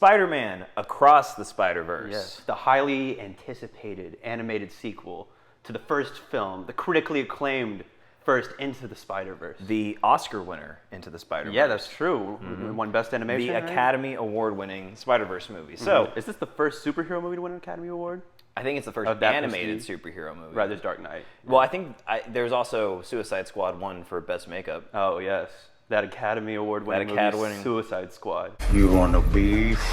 Spider-Man Across the Spiderverse. Yes, the highly anticipated animated sequel to the first film, the critically acclaimed first Into the Spider-Verse. The Oscar winner Into the Spider-Verse. Yeah, that's true. Won Best Animation, The right? Academy Award-winning Spider-Verse movie. So, is this the first superhero movie to win an Academy Award? I think it's the first animated superhero movie. Right, there's Dark Knight. Well, I think there's also Suicide Squad won for Best Makeup. Oh, yes. That Academy Award-winning movie, Suicide Squad. You want no beef?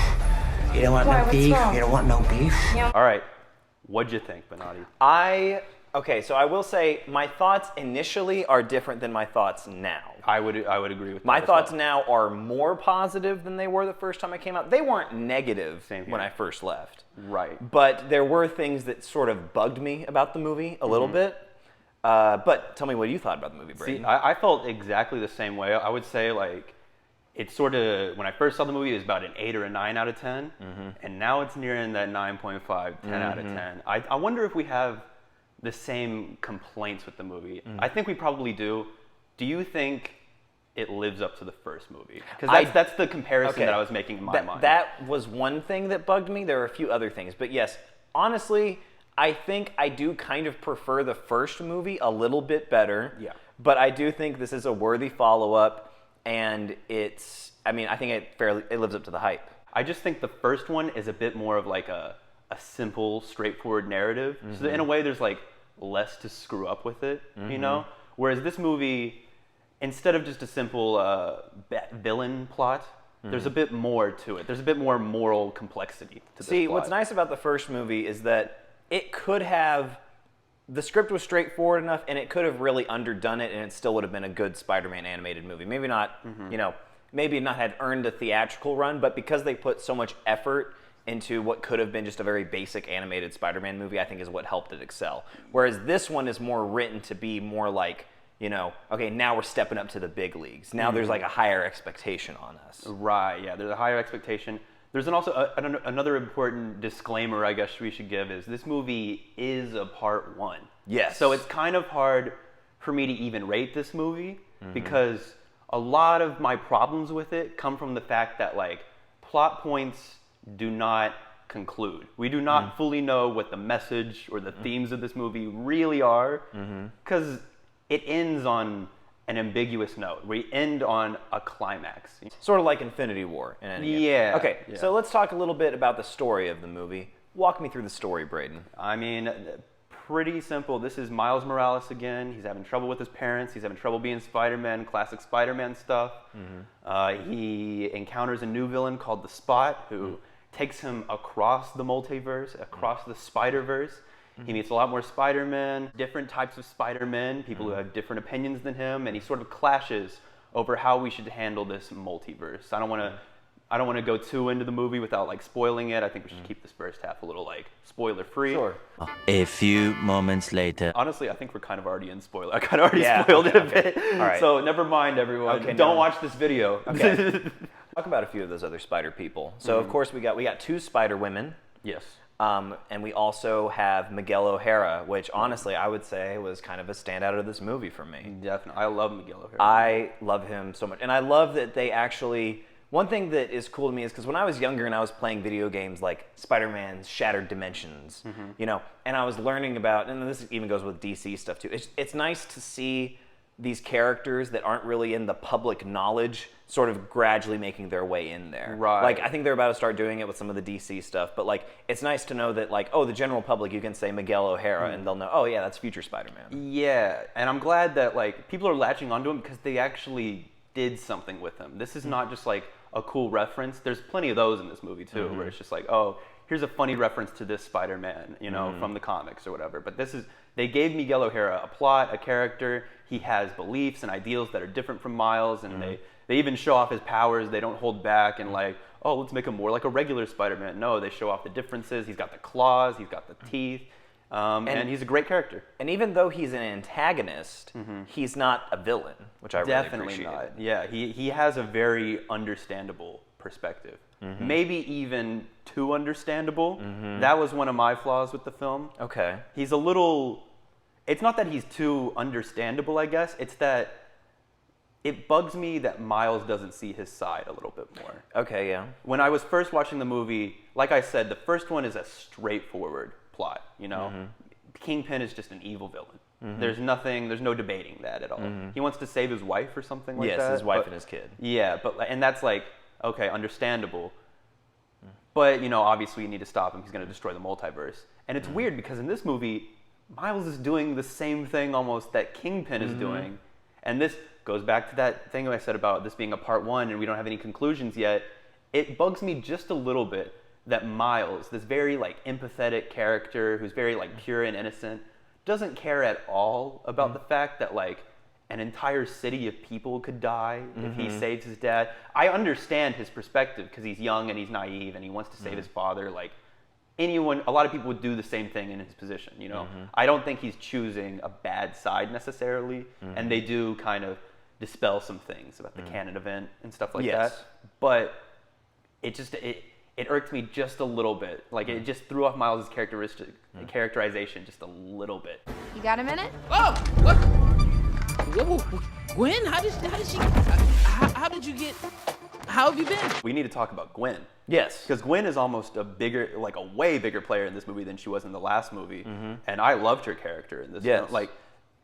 You don't want no beef? You don't want no beef? Yeah. All right. What'd you think, Bernardi? Okay, so I will say my thoughts initially are different than my thoughts now. I would agree with that. My thoughts now are more positive than they were the first time I came out. They weren't negative when I first left. Right. But there were things that sort of bugged me about the movie a little bit. But tell me what you thought about the movie, Brayden. See, I felt exactly the same way. I would say, like, it's sort of, when I first saw the movie, it was about an 8 or a 9 out of 10. And now it's nearing that 9.5, 10 out of 10. I wonder if we have the same complaints with the movie. I think we probably do. Do you think it lives up to the first movie? Because that's the comparison that I was making in my mind. That was one thing that bugged me. There were a few other things. But yes, honestly, I think I do kind of prefer the first movie a little bit better. Yeah. But I do think this is a worthy follow-up, and I think it lives up to the hype. I just think the first one is a bit more of like a simple, straightforward narrative. So in a way, there's like less to screw up with it, you know? Whereas this movie, instead of just a simple villain plot, there's a bit more to it. There's a bit more moral complexity to this plot. What's nice about the first movie is that it could have, the script was straightforward enough, and it could have really underdone it, and it still would have been a good Spider-Man animated movie. Maybe not, maybe not had earned a theatrical run, but because they put so much effort into what could have been just a very basic animated Spider-Man movie, I think is what helped it excel. Whereas this one is more written to be more like, okay, now we're stepping up to the big leagues. Now there's like a higher expectation on us. Right, yeah, there's a higher expectation. There's also another important disclaimer I guess we should give is this movie is a part 1. Yes. So it's kind of hard for me to even rate this movie because a lot of my problems with it come from the fact that like plot points do not conclude. We do not fully know what the message or the themes of this movie really are because it ends on an ambiguous note. We end on a climax. Sort of like Infinity War. Yeah. Okay, so let's talk a little bit about the story of the movie. Walk me through the story, Brayden. I mean, pretty simple. This is Miles Morales again. He's having trouble with his parents. He's having trouble being Spider-Man, classic Spider-Man stuff. He encounters a new villain called the Spot who takes him across the multiverse, across the Spider-Verse. He meets a lot more Spider-Men, different types of Spider-Men, people who have different opinions than him, and he sort of clashes over how we should handle this multiverse. I don't want to go too into the movie without like spoiling it. I think we should keep this first half a little like spoiler-free. Sure. A few moments later. Honestly, I think we're kind of already in spoiler. I kind of already spoiled it a bit. All right. So never mind, everyone. Okay, don't watch this video. Okay. Talk about a few of those other Spider people. So of course we got 2 Spider women. Yes. And we also have Miguel O'Hara, which honestly I would say was kind of a standout of this movie for me. Definitely. I love Miguel O'Hara. I love him so much. And I love that they actually, one thing that is cool to me is because when I was younger and I was playing video games like Spider-Man's Shattered Dimensions, and I was learning about, and this even goes with DC stuff too, it's nice to see these characters that aren't really in the public knowledge sort of gradually making their way in there. Right. Like, I think they're about to start doing it with some of the DC stuff, but like, it's nice to know that like, oh, the general public, you can say Miguel O'Hara and they'll know, oh yeah, that's future Spider-Man. Yeah, and I'm glad that like people are latching onto him because they actually did something with him. This is not just like a cool reference. There's plenty of those in this movie too, where it's just like, oh, here's a funny reference to this Spider-Man, from the comics or whatever. But they gave Miguel O'Hara a plot, a character. He has beliefs and ideals that are different from Miles, and they even show off his powers. They don't hold back and like, oh, let's make him more like a regular Spider-Man. No, they show off the differences. He's got the claws, he's got the teeth, and he's a great character. And even though he's an antagonist, he's not a villain, which I really appreciate. Definitely not. Yeah, he has a very understandable perspective. Maybe even too understandable. That was one of my flaws with the film. Okay. He's a little... It's not that he's too understandable, I guess. It's that it bugs me that Miles doesn't see his side a little bit more. Okay, yeah. When I was first watching the movie, like I said, the first one is a straightforward plot, you know? Kingpin is just an evil villain. There's no debating that at all. He wants to save his wife or something like that. Yes, his wife and his kid. Yeah, and that's like, okay, understandable. But, you know, obviously you need to stop him. He's going to destroy the multiverse. And it's weird because in this movie, Miles is doing the same thing almost that Kingpin is doing. And this goes back to that thing I said about this being a part one and we don't have any conclusions yet. It bugs me just a little bit that Miles, this very like empathetic character who's very like pure and innocent, doesn't care at all about the fact that like an entire city of people could die if he saves his dad. I understand his perspective because he's young and he's naive and he wants to save his father. Like a lot of people would do the same thing in his position, you know? I don't think he's choosing a bad side necessarily, and they do kind of dispel some things about the canon event and stuff like that. But it irked me just a little bit. Like it just threw off Miles' characterization just a little bit. You got a minute? Oh, what? Whoa, Gwen? How did you get? How have you been? We need to talk about Gwen. Yes. Because Gwen is almost a way bigger player in this movie than she was in the last movie. And I loved her character in this film. Like,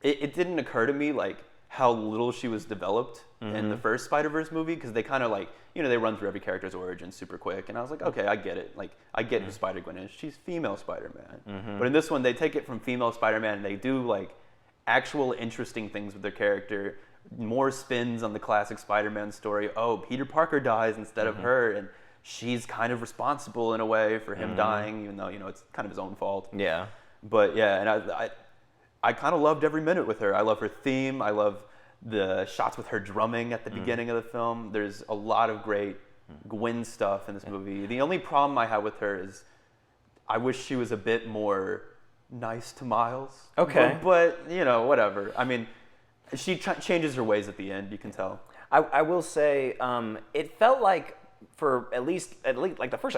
it didn't occur to me, like, how little she was developed in the first Spider-Verse movie, because they kind of, like, you know, they run through every character's origin super quick. And I was like, okay, I get it. Like, I get who Spider-Gwen is. She's female Spider-Man. But in this one, they take it from female Spider-Man and they do, like, actual interesting things with their character. More spins on the classic Spider-Man story. Oh, Peter Parker dies instead of her, and she's kind of responsible in a way for him dying, even though, you know, it's kind of his own fault. Yeah. But yeah, and I kind of loved every minute with her. I love her theme. I love the shots with her drumming at the beginning of the film. There's a lot of great Gwen stuff in this movie. The only problem I have with her is I wish she was a bit more nice to Miles. Okay. But you know, whatever. I mean, she changes her ways at the end, you can tell. I will say, it felt like for at least like the first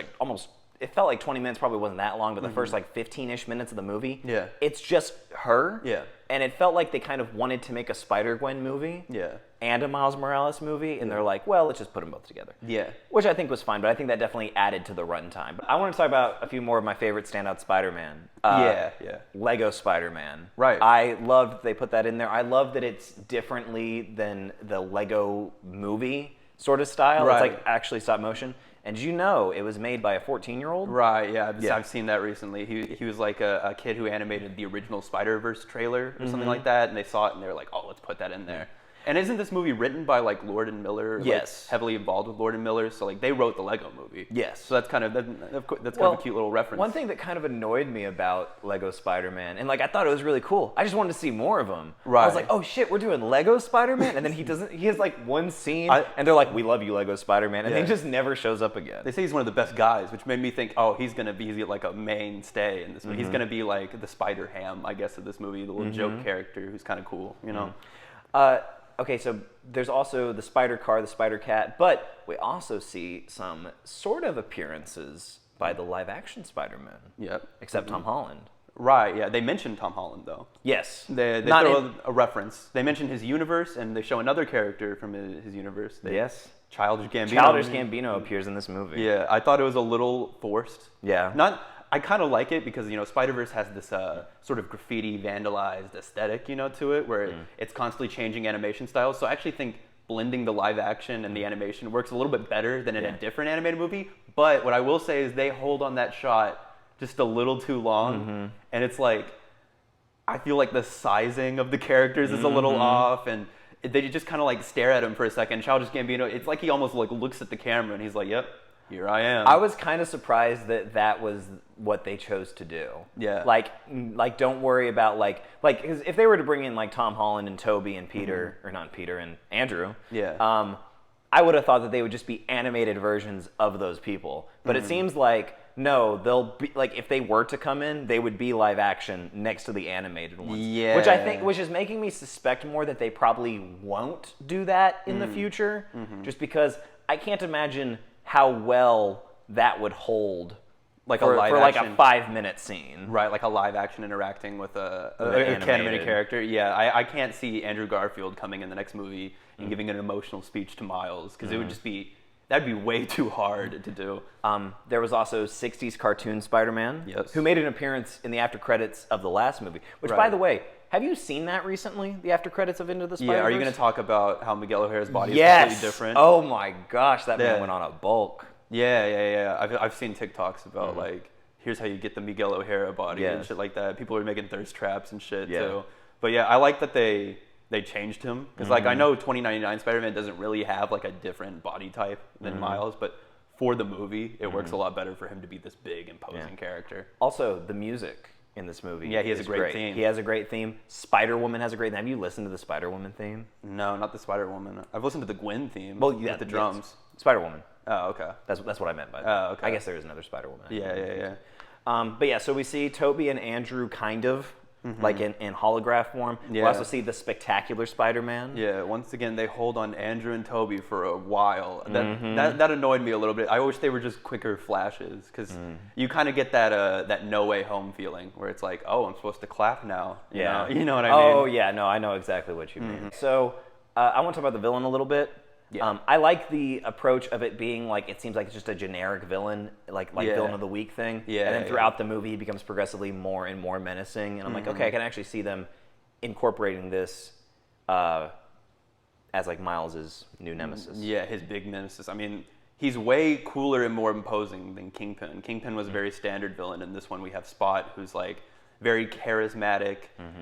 it felt like 20 minutes probably wasn't that long, but the first like 15-ish minutes of the movie, it's just her. Yeah. And it felt like they kind of wanted to make a Spider-Gwen movie. Yeah. And a Miles Morales movie, and they're like, well, let's just put them both together. Yeah. Which I think was fine, but I think that definitely added to the runtime. But I want to talk about a few more of my favorite standout Spider-Man. Yeah. Lego Spider-Man. Right. I loved they put that in there. I love that it's differently than the Lego movie sort of style. Right. It's like actually stop motion. And you know it was made by a 14-year-old? Right, yeah. I've seen that recently. He was like a kid who animated the original Spider-Verse trailer or something like that, and they saw it and they were like, oh, let's put that in there. And isn't this movie written by like Lord and Miller? Yes. Like, heavily involved with Lord and Miller, so like they wrote the Lego movie. Yes. So that's kind of kind of a cute little reference. One thing that kind of annoyed me about Lego Spider-Man, and like I thought it was really cool. I just wanted to see more of him. Right. I was like, oh shit, we're doing Lego Spider-Man, and then he has like one scene, and they're like, we love you, Lego Spider-Man, and he just never shows up again. They say he's one of the best guys, which made me think, oh, he's like a mainstay in this movie. He's gonna be like the Spider-Ham, I guess, of this movie, the little joke character who's kind of cool, you know. Okay, so there's also the Spider Car, the Spider Cat, but we also see some sort of appearances by the live-action Spider-Man. Yep. Except Tom Holland. Right, yeah. They mentioned Tom Holland, though. Yes. They throw a reference. They mention his universe, and they show another character from his universe. Yes. Childish Gambino. Childish Gambino appears in this movie. Yeah, I thought it was a little forced. Yeah. I kind of like it because, you know, Spider-Verse has this sort of graffiti, vandalized aesthetic, you know, to it, where it's constantly changing animation styles. So I actually think blending the live action and the animation works a little bit better than in a different animated movie. But what I will say is they hold on that shot just a little too long. And it's like, I feel like the sizing of the characters is a little off, and they just kind of like stare at him for a second. Childish Gambino, it's like he almost like looks at the camera and he's like, yep. Here I am. I was kind of surprised that was what they chose to do. Yeah. Like don't worry about like 'cause if they were to bring in like Tom Holland and Toby and Peter, or not Peter and Andrew. Yeah. I would have thought that they would just be animated versions of those people. But it seems like no, they'll be like if they were to come in, they would be live action next to the animated ones. Yeah. Which is making me suspect more that they probably won't do that in the future. Just because I can't imagine how well that would hold like for a live like action, a 5-minute scene. right? Like a live action interacting with an an animated animated character. Yeah, I can't see Andrew Garfield coming in the next movie and giving an emotional speech to Miles because it would just be that'd be way too hard to do. There was also 60s cartoon Spider-Man, Yes. who made an appearance in the after credits of the last movie. Which, by Right. the way, have you seen that recently? The after credits of Into the Spider-Verse? Yeah, are you going to talk about how Miguel O'Hara's body is Yes. completely different? Oh my gosh, that man Yeah. went on a bulk. Yeah. I've seen TikToks about like here's how you get the Miguel O'Hara body and Yes. shit like that. People are making thirst traps and shit Yeah. too. But yeah, I like that they changed him because like I know 2099 Spider-Man doesn't really have like a different body type than Miles, but for the movie, it works a lot better for him to be this big imposing character. Also, the music in this movie. Yeah, he has a is great theme. He has a great theme. Spider-Woman has a great theme. Have you listened to the Spider-Woman theme? No, not the Spider-Woman. I've listened to the Gwen theme Well, yeah, with the drums. yes. Spider-Woman. Oh, okay. That's what I meant by that. Oh, okay. I guess there is another Spider-Woman. Yeah. But yeah, so we see Tobey and Andrew kind of like in holograph form. We Yeah. also see the spectacular Spider-Man. Yeah, once again, they hold on Andrew and Toby for a while. That annoyed me a little bit. I wish they were just quicker flashes, because you kind of get that No Way Home feeling, where it's like, oh, I'm supposed to clap now. You know what I mean? Oh yeah, no, I know exactly what you mean. So I want to talk about the villain a little bit. Yeah. I like the approach of it being like it seems like it's just a generic villain, like Yeah. villain of the week thing. Yeah, And then yeah. throughout the movie, he becomes progressively more and more menacing. And I'm like, okay, I can actually see them incorporating this as like Miles's new nemesis. Yeah, his big nemesis. I mean, he's way cooler and more imposing than Kingpin. Kingpin was a very standard villain. In this one, we have Spot, who's like very charismatic,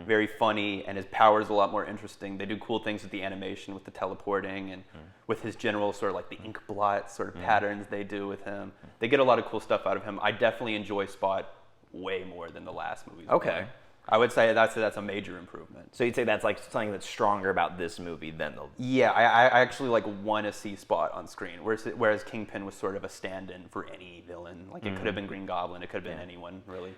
very funny, and his power is a lot more interesting. They do cool things with the animation, with the teleporting, and with his general sort of like the ink blot sort of patterns they do with him. They get a lot of cool stuff out of him. I definitely enjoy Spot way more than the last movies. Okay. I would say that's a major improvement. So you'd say that's like something that's stronger about this movie than the. Yeah, I actually like want to see Spot on screen, whereas Kingpin was sort of a stand-in for any villain. Like it could have been Green Goblin, it could have been anyone really.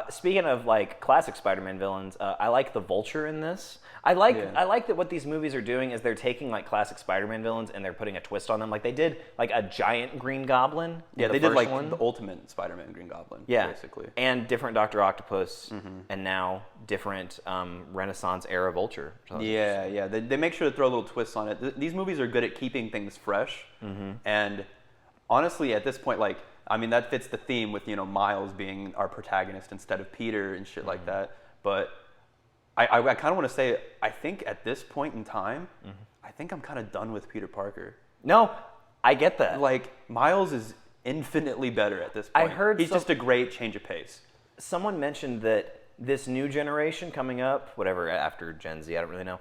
Speaking of like classic Spider-Man villains, I like the Vulture in this. I like that what these movies are doing is they're taking like classic Spider-Man villains and they're putting a twist on them. Like they did like a giant Green Goblin. Yeah, in they the did like first one. the ultimate Spider-Man Green Goblin. Yeah, Basically. and different Dr. Octopus, and now different Renaissance era Vulture. So Yeah. They make sure to throw little twists on it. These movies are good at keeping things fresh, and honestly, at this point, like I mean, that fits the theme with Miles being our protagonist instead of Peter and shit like that. But I kind of want to say, I think at this point in time, I think I'm kind of done with Peter Parker. No, I get that. Like Miles is infinitely better at this point. I heard he's just a great change of pace. Someone mentioned that this new generation coming up, whatever after Gen Z, I don't really know.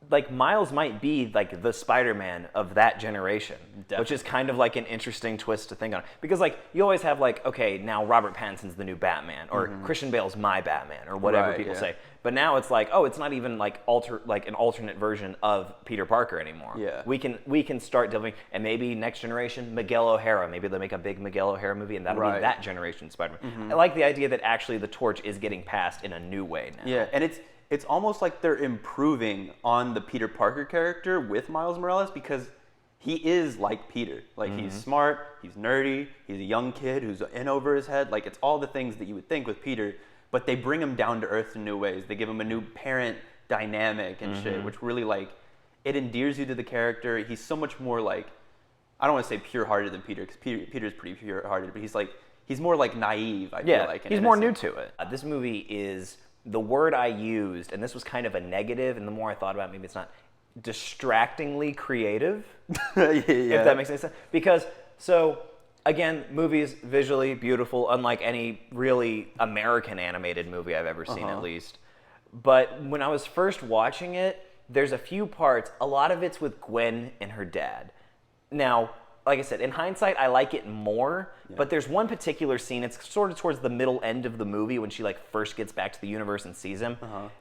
Like Miles might be like the Spider-Man of that generation, which is kind of like an interesting twist to think on. Because like you always have like, okay, now Robert Pattinson's the new Batman, or Christian Bale's my Batman, or whatever Right, people yeah. say. But now it's like, oh, it's not even like an alternate version of Peter Parker anymore. Yeah. We can start delving, and maybe next generation Miguel O'Hara. Maybe they'll make a big Miguel O'Hara movie, and that'll be Right. that generation Spider-Man. I like the idea that actually the torch is getting passed in a new way now. Yeah, and it's almost like they're improving on the Peter Parker character with Miles Morales because he is like Peter. Like he's smart, he's nerdy, he's a young kid who's in over his head. Like it's all the things that you would think with Peter, but they bring him down to earth in new ways. They give him a new parent dynamic and shit, which really like it endears you to the character. He's so much more like, I don't want to say pure-hearted than Peter because Peter's pretty pure-hearted, but he's more like naive. I feel like and he's more new innocent. to it. This movie is the word I used, and this was kind of a negative, and the more I thought about it, maybe it's not, distractingly creative, if that makes any sense. Because, so, again, movies visually beautiful, unlike any really American animated movie I've ever seen, at least. But when I was first watching it, there's a few parts, a lot of it's with Gwen and her dad. Now, like I said, in hindsight, I like it more, but there's one particular scene, it's sort of towards the middle end of the movie when she like first gets back to the universe and sees him,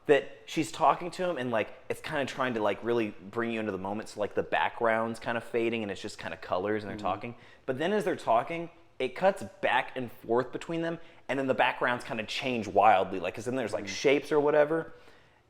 that she's talking to him and like it's kind of trying to like really bring you into the moment, so like the background's kind of fading and it's just kind of colors and they're talking. But then as they're talking, it cuts back and forth between them, and then the backgrounds kind of change wildly, like because then there's like shapes or whatever.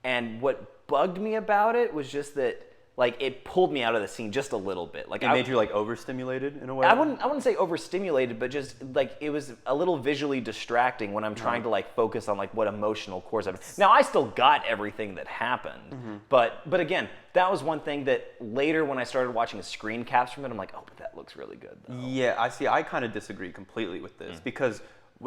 And what bugged me about it was just that like it pulled me out of the scene just a little bit. Like it made you like overstimulated in a way. I wouldn't say overstimulated, but just like it was a little visually distracting when I'm trying to like focus on like what emotional cores. Now I still got everything that happened, but again, that was one thing that later when I started watching screen caps from it, I'm like, oh, but that looks really good though. Yeah, I see. I kind of disagree completely with this because,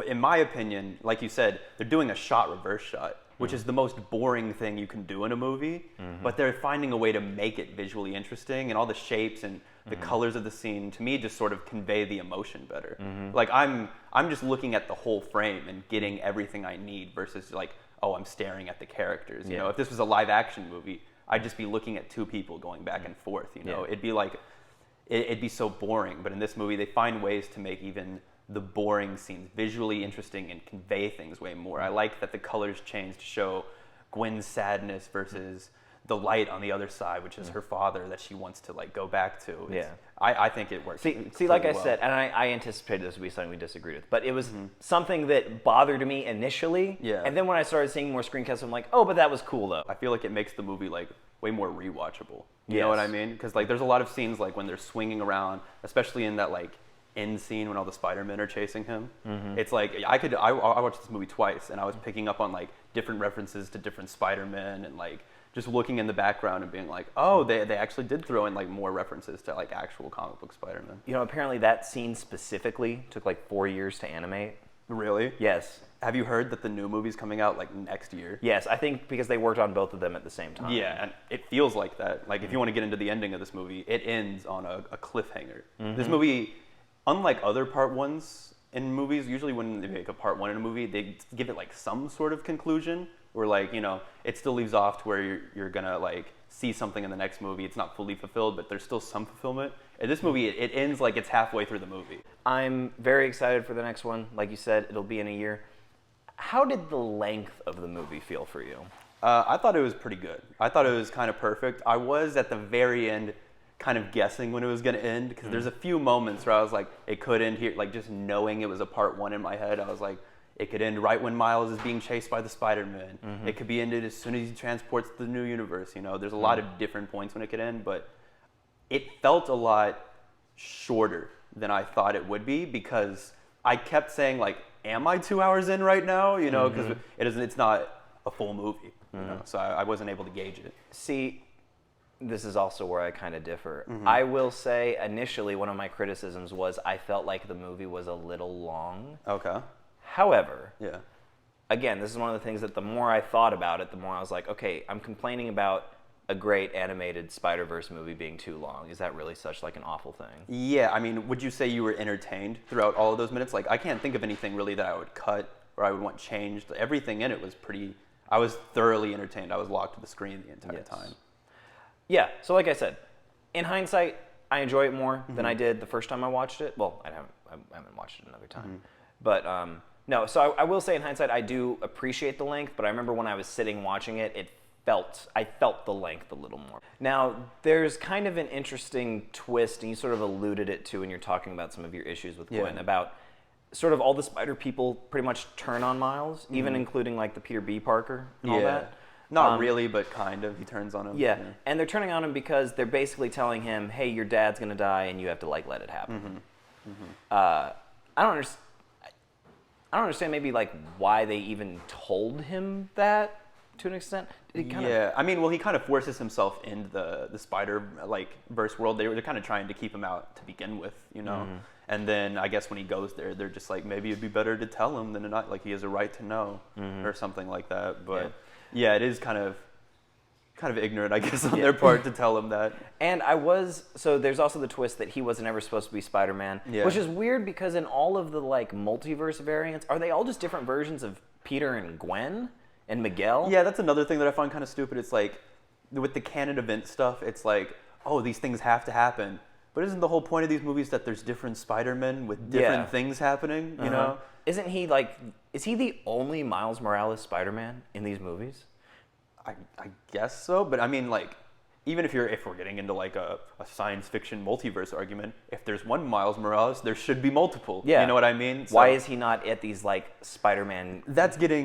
in my opinion, like you said, they're doing a shot reverse shot, which is the most boring thing you can do in a movie, but they're finding a way to make it visually interesting, and all the shapes and the colors of the scene, to me, just sort of convey the emotion better. Like, I'm just looking at the whole frame and getting everything I need versus like, oh, I'm staring at the characters. You know, if this was a live action movie, I'd just be looking at two people going back and forth, you know? It'd be like, it'd be so boring, but in this movie, they find ways to make even the boring scenes visually interesting and convey things way more. I like that the colors change to show Gwen's sadness versus the light on the other side, which is her father that she wants to like go back to. I think it works. See, like I said, and I anticipated this would be something we disagreed with, but it was something that bothered me initially. And then when I started seeing more screencasts, I'm like, oh, but that was cool though. I feel like it makes the movie like way more rewatchable. You know what I mean? Because like there's a lot of scenes like when they're swinging around, especially in that like end scene when all the Spider-Men are chasing him. It's like I watched this movie twice and I was picking up on like different references to different Spider-Men and like just looking in the background and being like, oh, they actually did throw in like more references to like actual comic book Spider-Man. You know, apparently that scene specifically took like 4 years to animate. Really? Yes. Have you heard that the new movie's coming out like next year? Yes, I think because they worked on both of them at the same time. Yeah, and it feels like that. Like if you want to get into the ending of this movie, it ends on a cliffhanger. This movie, unlike other part ones in movies, usually when they make a part one in a movie, they give it like some sort of conclusion where like, you know, it still leaves off to where you're gonna like see something in the next movie. It's not fully fulfilled, but there's still some fulfillment. In this movie, it ends like it's halfway through the movie. I'm very excited for the next one. Like you said, it'll be in a year. How did the length of the movie feel for you? I thought it was pretty good. I thought it was kind of perfect. I was at the very end kind of guessing when it was going to end because there's a few moments where I was like, it could end here. Like just knowing it was a part one in my head, I was like, it could end right when Miles is being chased by the Spider-Man. It could be ended as soon as he transports to the new universe. You know, there's a lot of different points when it could end, but it felt a lot shorter than I thought it would be because I kept saying like, am I 2 hours in right now? You know, because it's not a full movie. You know, so I wasn't able to gauge it. See, this is also where I kind of differ. I will say initially one of my criticisms was I felt like the movie was a little long. Okay. However, Yeah. again, this is one of the things that the more I thought about it, the more I was like, okay, I'm complaining about a great animated Spider-Verse movie being too long. Is that really such like an awful thing? Yeah, I mean, would you say you were entertained throughout all of those minutes? Like, I can't think of anything really that I would cut or I would want changed. Everything in it was I was thoroughly entertained. I was locked to the screen the entire time. Yeah, so like I said, in hindsight, I enjoy it more than I did the first time I watched it. Well, I haven't watched it another time. But no, so I will say in hindsight, I do appreciate the length, but I remember when I was sitting watching it, I felt the length a little more. Now, there's kind of an interesting twist, and you sort of alluded it to when you're talking about some of your issues with Gwen, about sort of all the spider people pretty much turn on Miles, even including like the Peter B. Parker and all that. Not really, but kind of. He turns on him. Yeah, and they're turning on him because they're basically telling him, hey, your dad's going to die, and you have to like let it happen. I don't understand maybe like why they even told him that to an extent. I mean, well, he kind of forces himself into the spider like verse world. They're kind of trying to keep him out to begin with, you know. And then I guess when he goes there, they're just like, maybe it'd be better to tell him than to not. Like he has a right to know or something like that. But yeah, it is kind of ignorant, I guess, on their part to tell him that. And so there's also the twist that he wasn't ever supposed to be Spider-Man, which is weird because in all of the like multiverse variants, are they all just different versions of Peter and Gwen and Miguel? Yeah, that's another thing that I find kind of stupid. It's like with the canon event stuff, it's like, oh, these things have to happen. But isn't the whole point of these movies that there's different Spider-Men with different things happening, you know? Is he the only Miles Morales Spider-Man in these movies? I guess so, but I mean, like, even if we're getting into like a science fiction multiverse argument, if there's one Miles Morales, there should be multiple. Yeah. You know what I mean? So why is he not at these like Spider-Man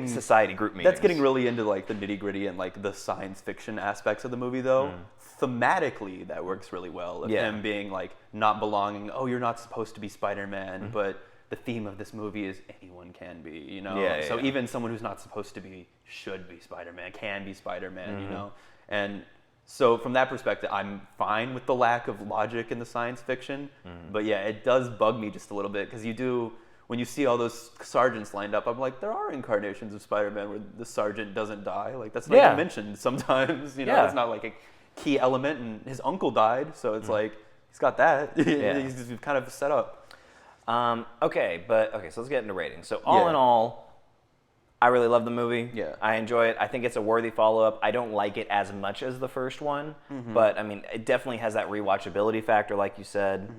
society group meetings? That's getting really into like the nitty gritty and like the science fiction aspects of the movie though. Thematically, that works really well. Of him being like not belonging. Oh, you're not supposed to be Spider-Man, but the theme of this movie is anyone can be, you know? So even someone who's not supposed to be should be Spider-Man, can be Spider-Man, you know? And so from that perspective, I'm fine with the lack of logic in the science fiction. But yeah, it does bug me just a little bit because when you see all those sergeants lined up, I'm like, there are incarnations of Spider-Man where the sergeant doesn't die. Like that's not even mentioned sometimes, you know? That's not like a key element, and his uncle died, so it's like, he's got that. He's kind of set up. Okay, so let's get into ratings. So all in all, I really love the movie. Yeah. I enjoy it. I think it's a worthy follow-up. I don't like it as much as the first one, but I mean, it definitely has that rewatchability factor, like you said.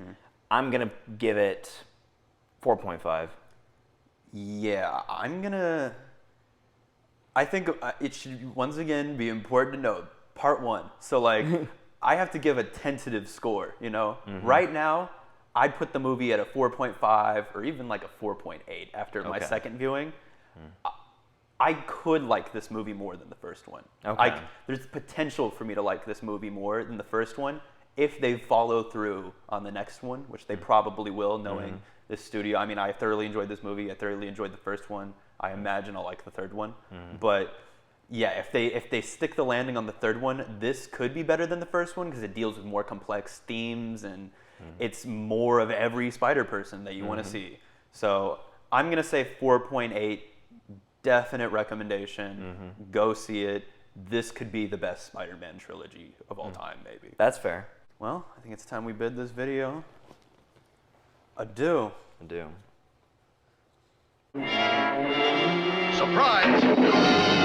I'm going to give it 4.5. Yeah, I think it should, once again, be important to note, part 1. So, like, I have to give a tentative score, you know? Right now, I'd put the movie at a 4.5 or even like a 4.8 after my second viewing. I could like this movie more than the first one. There's potential for me to like this movie more than the first one if they follow through on the next one, which they probably will, knowing this studio. I mean, I thoroughly enjoyed this movie. I thoroughly enjoyed the first one. I imagine I'll like the third one. But yeah, if they stick the landing on the third one, this could be better than the first one because it deals with more complex themes and it's more of every Spider-Person that you want to see. So I'm going to say 4.8, definite recommendation. Go see it. This could be the best Spider-Man trilogy of all time, maybe. That's fair. Well, I think it's time we bid this video adieu. Adieu. Surprise!